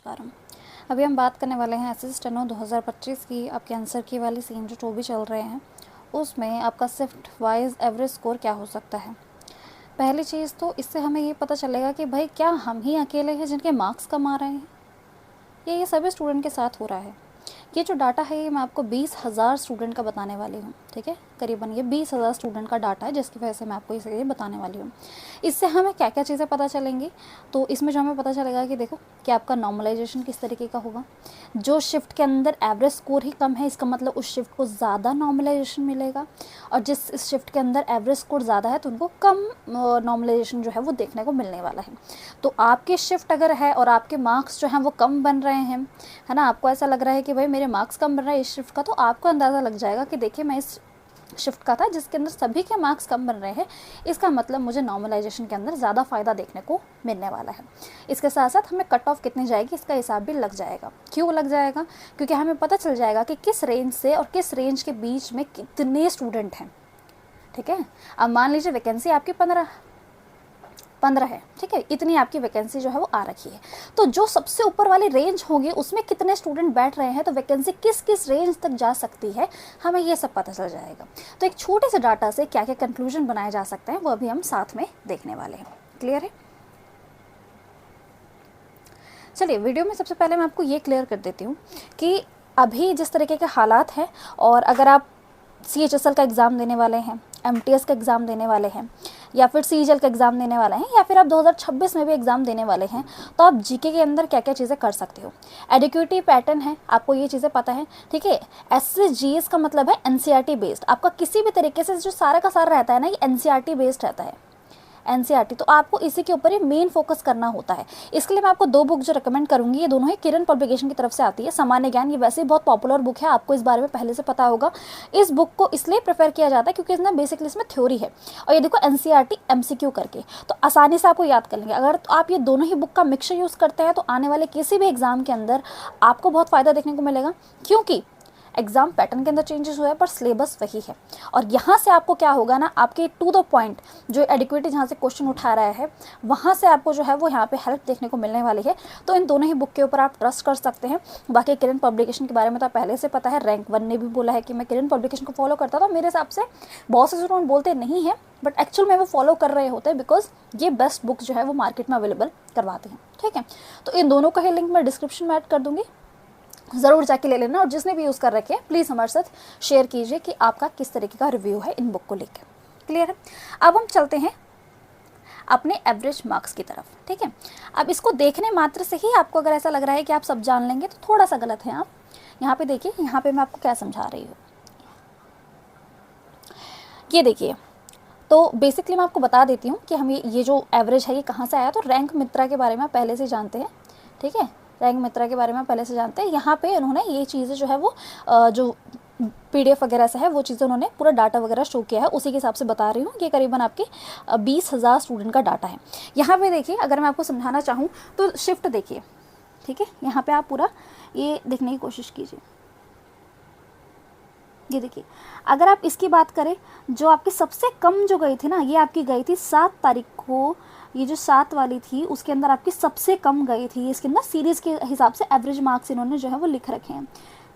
नमस्कारम। अभी हम बात करने वाले हैं एसएससी स्टेनो 2025 की आपके आंसर की वाली सेम जो भी चल रहे हैं उसमें आपका शिफ्ट वाइज एवरेज स्कोर क्या हो सकता है। पहली चीज़ तो इससे हमें ये पता चलेगा कि भाई क्या हम ही अकेले हैं जिनके मार्क्स कम आ रहे हैं या ये सभी स्टूडेंट के साथ हो रहा है। ये जो डाटा है ये मैं आपको 20,000 स्टूडेंट का बताने वाली हूँ, ठीक है। करीबन ये 20,000 स्टूडेंट का डाटा है जिसकी वजह से मैं आपको इसे बताने वाली हूँ। इससे हमें क्या क्या चीज़ें पता चलेंगी, तो इसमें जो हमें पता चलेगा कि देखो कि आपका नॉर्मलाइजेशन किस तरीके का होगा। जो शिफ्ट के अंदर एवरेज स्कोर ही कम है इसका मतलब उस शिफ्ट को ज़्यादा नॉर्मलाइजेशन मिलेगा, और जिस इस शिफ्ट के अंदर एवरेज स्कोर ज़्यादा है तो उनको कम नॉर्मलाइजेशन जो है वो देखने को मिलने वाला है। तो आपकी शिफ्ट अगर है और आपके मार्क्स जो हैं वो कम बन रहे हैं, है ना, आपको ऐसा लग रहा है कि भाई मेरे मार्क्स कम बन रहा है इस शिफ्ट का, तो आपको अंदाज़ा लग जाएगा कि देखिए मैं इस शिफ्ट का था जिसके अंदर सभी के मार्क्स कम बन रहे हैं, इसका मतलब मुझे नॉर्मलाइजेशन के अंदर ज़्यादा फ़ायदा देखने को मिलने वाला है। इसके साथ साथ हमें कट ऑफ कितनी जाएगी इसका हिसाब भी लग जाएगा। क्यों लग जाएगा? क्योंकि हमें पता चल जाएगा कि किस रेंज से और किस रेंज के बीच में कितने स्टूडेंट हैं, ठीक है। अब मान लीजिए वैकेंसी आपकी 15 है, ठीक है, इतनी आपकी वैकेंसी जो है वो आ रखी है, तो जो सबसे ऊपर वाली रेंज होगी उसमें कितने स्टूडेंट बैठ रहे हैं, तो वैकेंसी किस किस रेंज तक जा सकती है हमें ये सब पता चल जाएगा। तो एक छोटे से डाटा से क्या क्या कंक्लूजन बनाए जा सकते हैं वो अभी हम साथ में देखने वाले हैं। क्लियर है? चलिए वीडियो में सबसे पहले मैं आपको ये क्लियर कर देती हूँ कि अभी जिस तरीके के हालात हैं, और अगर आप CHSL का एग्ज़ाम देने वाले हैं, MTS का एग्ज़ाम देने वाले हैं, या फिर CGL का एग्ज़ाम देने वाले हैं, या फिर आप 2026 में भी एग्ज़ाम देने वाले हैं, तो आप जीके के अंदर क्या क्या चीज़ें कर सकते हो। एडिक्विटी पैटर्न है, आपको ये चीज़ें पता है, ठीक है। SGS का मतलब है NCERT बेस्ड, आपका किसी भी तरीके से जो सारा का सारा रहता है ना ये NCERT बेस्ड रहता है, NCERT, तो आपको इसी के ऊपर ही मेन फोकस करना होता है। इसके लिए मैं आपको 2 बुक जो रिकमेंड करूंगी, ये दोनों ही किरण पब्लिकेशन की तरफ से आती है। सामान्य ज्ञान ये वैसे ही बहुत पॉपुलर बुक है, आपको इस बारे में पहले से पता होगा। इस बुक को इसलिए प्रेफर किया जाता है क्योंकि इसमें बेसिकली इसमें थ्योरी है, और ये देखो NCERT MCQ करके, तो आसानी से आपको याद कर लेंगे। अगर तो आप ये दोनों ही बुक का मिक्सचर यूज़ करते हैं तो आने वाले किसी भी एग्जाम के अंदर आपको बहुत फ़ायदा देखने को मिलेगा, क्योंकि एग्जाम पैटर्न के अंदर चेंजेस हुआ है पर सिलेबस वही है। और यहाँ से आपको क्या होगा ना, आपके टू द पॉइंट जो एडिक्विटी जहाँ से क्वेश्चन उठा रहा है वहाँ से आपको जो है वो यहाँ पे हेल्प देखने को मिलने वाली है। तो इन दोनों ही बुक के ऊपर आप ट्रस्ट कर सकते हैं। बाकी किरण पब्लिकेशन के बारे में तो पहले से पता है, रैंक 1 ने भी बोला है कि मैं किरण पब्लिकेशन को फॉलो करता था। मेरे हिसाब से बहुत से स्टूडेंट बोलते नहीं है बट एक्चुअल में वो फॉलो कर रहे होते हैं, बिकॉज ये बेस्ट बुक जो है वो मार्केट में अवेलेबल करवाते हैं, ठीक है। तो इन दोनों का ही लिंक मैं डिस्क्रिप्शन में ऐड कर दूंगी, ज़रूर जाके ले लेना। और जिसने भी यूज़ कर रखे हैं प्लीज़ हमारे साथ शेयर कीजिए कि आपका किस तरीके का रिव्यू है इन बुक को लेकर। क्लियर है? अब हम चलते हैं अपने एवरेज मार्क्स की तरफ, ठीक है। अब इसको देखने मात्र से ही आपको अगर ऐसा लग रहा है कि आप सब जान लेंगे तो थोड़ा सा गलत है। आप यहाँ पे देखिए, यहाँ पे मैं आपको क्या समझा रही हूँ, ये देखिए। तो बेसिकली मैं आपको बता देती हूँ कि हम ये जो एवरेज है ये कहाँ से आया। तो रैंक मित्रा के बारे में पहले से जानते हैं, ठीक है। रैंक मित्रा के बारे में पहले से जानते हैं। यहाँ पे उन्होंने ये चीज़ें जो है वो जो PDF वगैरह से है वो चीज़ें उन्होंने पूरा डाटा वगैरह शो किया है, उसी के हिसाब से बता रही हूँ कि करीबन आपके 20,000 स्टूडेंट का डाटा है। यहाँ पे देखिए, अगर मैं आपको समझाना चाहूँ तो शिफ्ट देखिए, ठीक है। यहाँ पे आप पूरा ये देखने की कोशिश कीजिए। ये देखिए, अगर आप इसकी बात करें, जो आपकी सबसे कम जो गई थी ना, ये आपकी गई थी 7 तारीख को। ये जो 7 वाली थी उसके अंदर आपकी सबसे कम गई थी। इसके अंदर सीरीज़ के हिसाब से एवरेज मार्क्स इन्होंने जो है वो लिख रखे हैं,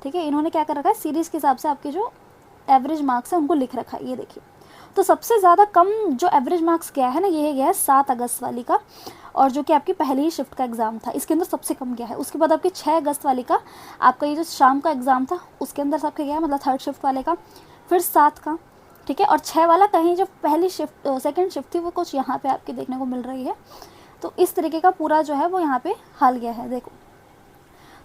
ठीक है। इन्होंने क्या कर रखा है, सीरीज़ के हिसाब से आपके जो एवरेज मार्क्स है उनको लिख रखा है। ये देखिए, तो सबसे ज़्यादा कम जो एवरेज मार्क्स गया है ना, ये गया है 7 अगस्त वाली का, और जो कि आपकी पहली ही शिफ्ट का एग्ज़ाम था, इसके अंदर सबसे कम गया है। उसके बाद आपकी 6 अगस्त वाली का, आपका ये जो शाम का एग्ज़ाम था उसके अंदर सबके गया है, मतलब 3rd शिफ्ट वाले का, फिर 7 का, ठीक है। और 6 वाला कहीं जो पहली शिफ्ट 2nd शिफ्ट थी वो कुछ यहाँ पे आपके देखने को मिल रही है। तो इस तरीके का पूरा जो है वो यहाँ पे हाल गया है, देखो।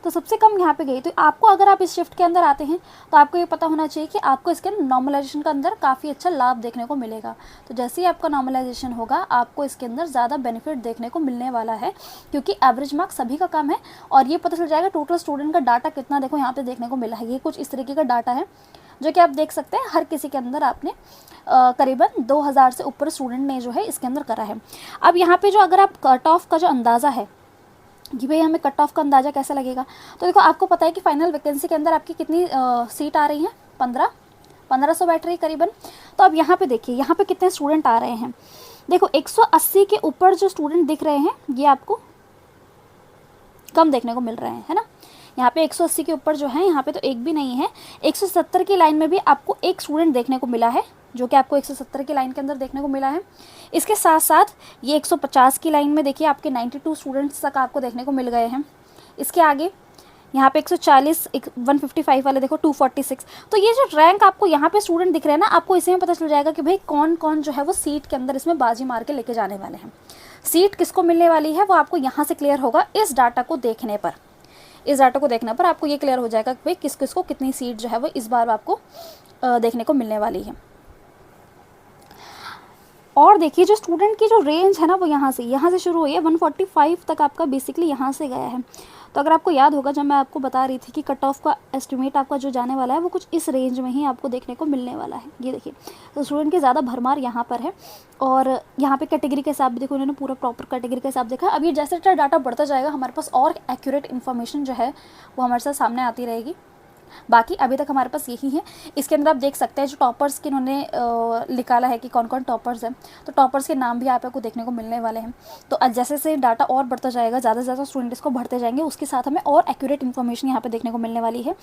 तो सबसे कम यहाँ पे गई। तो आपको, अगर आप इस शिफ्ट के अंदर आते हैं तो आपको ये पता होना चाहिए कि आपको इसके नॉर्मलाइजेशन का अंदर काफ़ी अच्छा लाभ देखने को मिलेगा। तो जैसे ही आपका नॉर्मलाइजेशन होगा आपको इसके अंदर ज़्यादा बेनिफिट देखने को मिलने वाला है, क्योंकि एवरेज मार्क्स सभी का कम है। और ये पता चल जाएगा टोटल स्टूडेंट का डाटा कितना, देखो यहाँ पे देखने को मिला है। ये कुछ इस तरीके का डाटा है जो कि आप देख सकते हैं। हर किसी के अंदर आपने करीबन 2000 से ऊपर स्टूडेंट ने जो है इसके अंदर करा है। अब यहाँ पे जो अगर आप कट ऑफ का जो अंदाज़ा है कि भाई हमें कट ऑफ का अंदाज़ा कैसे लगेगा, तो देखो आपको पता है कि फाइनल वैकेंसी के अंदर आपकी कितनी सीट आ रही हैं, 1500 बैठ रही करीबन। तो अब यहाँ पे देखिए, यहाँ पे कितने स्टूडेंट आ रहे हैं। देखो 180 के ऊपर जो स्टूडेंट दिख रहे हैं ये आपको कम देखने को मिल रहे हैं, है ना। यहाँ पे 180 के ऊपर जो है, यहाँ पे तो एक भी नहीं है। 170 की लाइन में भी आपको एक स्टूडेंट देखने को मिला है, जो कि आपको 170 की लाइन के अंदर देखने को मिला है। इसके साथ साथ ये 150 की लाइन में देखिए आपके 92 स्टूडेंट्स तक आपको देखने को मिल गए हैं। इसके आगे यहाँ पे 140, 155 वाले देखो 246। तो ये जो रैंक आपको यहाँ पे स्टूडेंट दिख रहे हैं ना, आपको इसी में पता चल जाएगा कि भाई कौन कौन जो है वो सीट के अंदर इसमें बाजी मार के लेके जाने वाले हैं। सीट किसको मिलने वाली है वो आपको यहाँ से क्लियर होगा। इस डाटा को देखने पर आपको ये क्लियर हो जाएगा कि भाई किस किस को कितनी सीट जो है वो इस बार आपको देखने को मिलने वाली है। और देखिए जो स्टूडेंट की जो रेंज है ना वो यहाँ से शुरू हुई है, 145 तक आपका बेसिकली यहाँ से गया है। तो अगर आपको याद होगा जब मैं आपको बता रही थी कि कट ऑफ का एस्टिमेट आपका जो जाने वाला है वो कुछ इस रेंज में ही आपको देखने को मिलने वाला है। ये देखिए, तो स्टूडेंट की ज़्यादा भरमार यहाँ पर है। और यहाँ पे कैटेगरी के हिसाब भी देखो, उन्होंने पूरा प्रॉपर कैटेगरी के हिसाब देखा। अब ये जैसे डाटा बढ़ता जाएगा हमारे पास और एक्यूरेट इन्फॉर्मेशन जो है वो हमारे साथ सामने आती रहेगी। बाकी अभी तक हमारे पास यही है। इसके अंदर आप देख सकते हैं जो टॉपर्स के इन्होंने निकाला है कि कौन कौन टॉपर्स हैं, तो टॉपर्स के नाम भी आपको देखने को मिलने वाले हैं। तो जैसे जैसे डाटा और बढ़ता जाएगा, ज़्यादा से ज़्यादा स्टूडेंट इसको बढ़ते जाएंगे, उसके साथ हमें और एक्यूरेट इन्फॉर्मेशन यहाँ पे देखने को मिलने वाली है।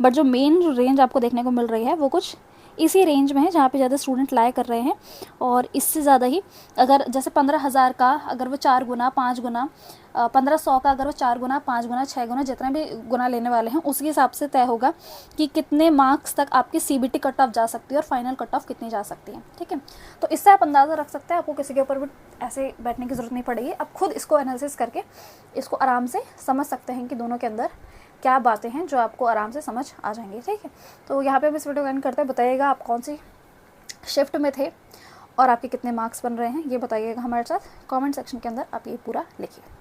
बट जो मेन रेंज आपको देखने को मिल रही है वो कुछ इसी रेंज में है जहाँ पे ज़्यादा स्टूडेंट लाए कर रहे हैं। और इससे ज़्यादा ही अगर जैसे 15,000 का अगर वो 4 गुना 5 गुना 1500 का अगर वो 4 गुना 5 गुना 6 गुना जितना भी गुना लेने वाले हैं, उसके हिसाब से तय होगा कि कितने मार्क्स तक आपकी CBT कट ऑफ जा सकती है और फाइनल कट ऑफ कितनी जा सकती है। ठीक है, तो इससे आप अंदाज़ा रख सकते हैं, आपको किसी के ऊपर भी ऐसे बैठने की ज़रूरत नहीं पड़ेगी। आप खुद इसको एनालिसिस करके इसको आराम से समझ सकते हैं कि दोनों के अंदर क्या बातें हैं जो आपको आराम से समझ आ जाएंगी। ठीक है, तो यहाँ पे हम इस वीडियो को एंड करते हैं। बताइएगा आप कौन सी शिफ्ट में थे और आपके कितने मार्क्स बन रहे हैं, ये बताइएगा हमारे साथ कमेंट सेक्शन के अंदर। आप ये पूरा लिखिए।